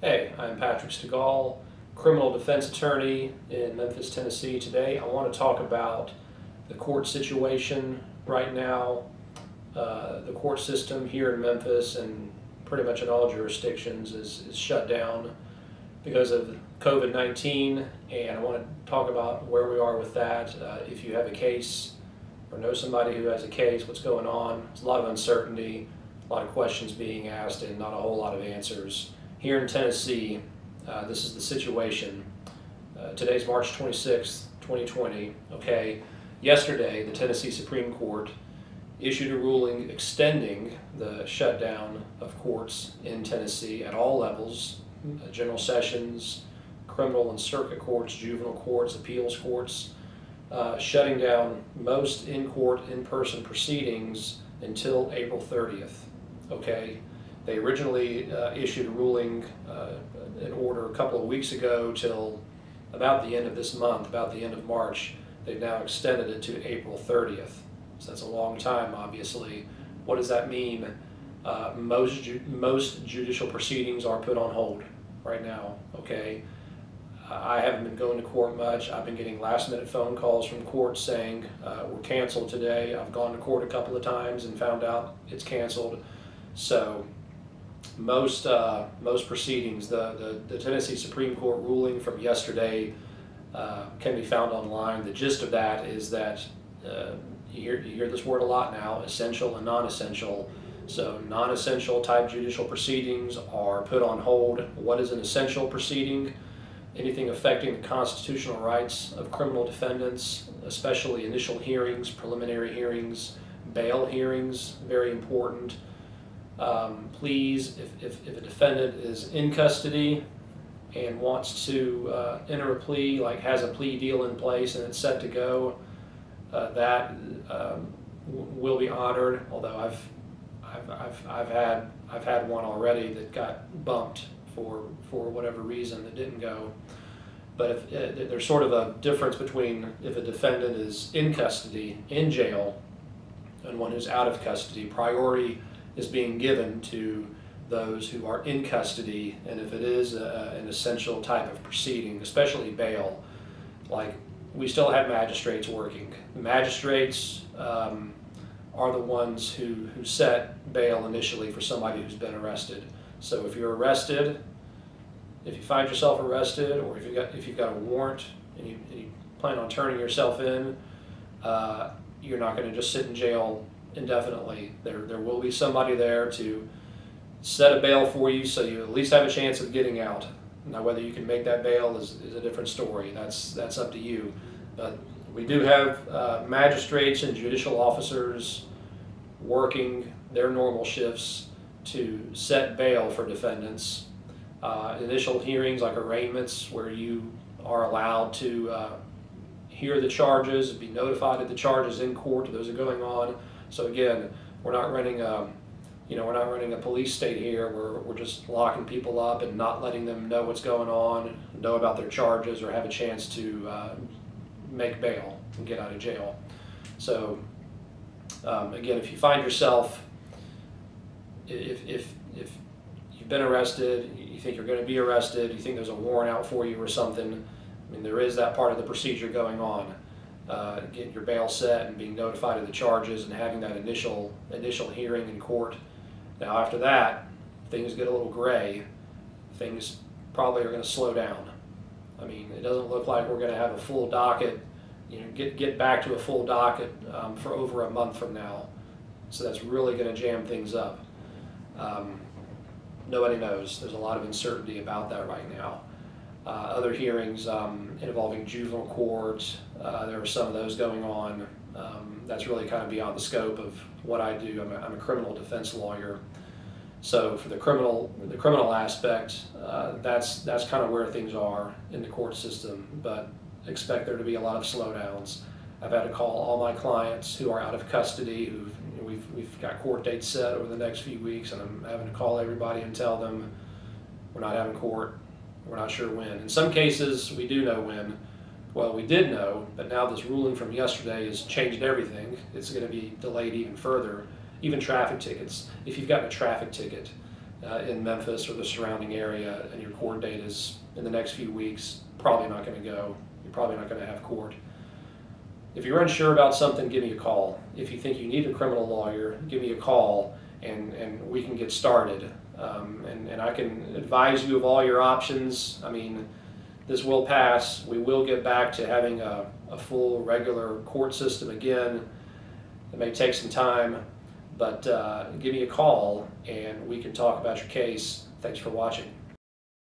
Hey, I'm Patrick Stegall, criminal defense attorney in Memphis, Tennessee. Today I want to talk about the court situation right now, the court system here in Memphis and pretty much in all jurisdictions is shut down because of COVID-19, and I want to talk about where we are with that. If you have a case or know somebody who has a case, what's going on. There's a lot of uncertainty, a lot of questions being asked, and not a whole lot of answers. Here in Tennessee, this is the situation. Today's March 26th, 2020. Okay, yesterday the Tennessee Supreme Court issued a ruling extending the shutdown of courts in Tennessee at all levels, general sessions, criminal and circuit courts, juvenile courts, appeals courts, shutting down most in-court, in-person proceedings until April 30th. Okay. They originally issued a ruling, an order a couple of weeks ago till about the end of this month, about the end of March. They've now extended it to April 30th. So that's a long time, obviously. What does that mean? Most judicial proceedings are put on hold right now, okay? I haven't been going to court much. I've been getting last-minute phone calls from courts saying we're canceled today. I've gone to court a couple of times and found out it's canceled. So most proceedings, the Tennessee Supreme Court ruling from yesterday can be found online. The gist of that is that you hear this word a lot now, essential and non-essential. So non-essential type judicial proceedings are put on hold. What is an essential proceeding? Anything affecting the constitutional rights of criminal defendants, especially initial hearings, preliminary hearings, bail hearings, very important. Please, if a defendant is in custody and wants to enter a plea, like has a plea deal in place and it's set to go, that will be honored. Although I've had one already that got bumped for whatever reason that didn't go. But if there's sort of a difference between if a defendant is in custody, in jail, and one who's out of custody. Priority is being given to those who are in custody, and if it is an essential type of proceeding, especially bail, like we still have magistrates working. The magistrates are the ones who set bail initially for somebody who's been arrested. So if you're arrested, if you find yourself arrested, or if you've got a warrant and you plan on turning yourself in, you're not going to just sit in jail indefinitely. There will be somebody there to set a bail for you, so you at least have a chance of getting out. Now, whether you can make that bail is a different story. That's up to you. But we do have magistrates and judicial officers working their normal shifts to set bail for defendants. Initial hearings like arraignments, where you are allowed to hear the charges, be notified of the charges in court. Those are going on. So again, we're not running a police state here where we're just locking people up and not letting them know what's going on, know about their charges, or have a chance to make bail and get out of jail. So again, if you find yourself, if you've been arrested, you think you're going to be arrested, you think there's a warrant out for you or something, I mean, there is that part of the procedure going on. Getting your bail set and being notified of the charges and having that initial hearing in court. Now after that, things get a little gray. Things probably are going to slow down. I mean, it doesn't look like we're going to have a full docket, get back to a full docket for over a month from now. So that's really going to jam things up. Nobody knows. There's a lot of uncertainty about that right now. Other hearings involving juvenile court, there are some of those going on. That's really kind of beyond the scope of what I do. I'm a criminal defense lawyer. So for the criminal aspect, that's kind of where things are in the court system, but expect there to be a lot of slowdowns. I've had to call all my clients who are out of custody, we've got court dates set over the next few weeks, and I'm having to call everybody and tell them we're not having court. We're not sure when. In some cases, we do know when. Well, we did know, but now this ruling from yesterday has changed everything. It's going to be delayed even further. Even traffic tickets. If you've gotten a traffic ticket, in Memphis or the surrounding area, and your court date is in the next few weeks, probably not going to go. You're probably not going to have court. If you're unsure about something, give me a call. If you think you need a criminal lawyer, give me a call, and we can get started. And I can advise you of all your options. I mean, this will pass. We will get back to having a full, regular court system again. It may take some time, but give me a call and we can talk about your case. Thanks for watching.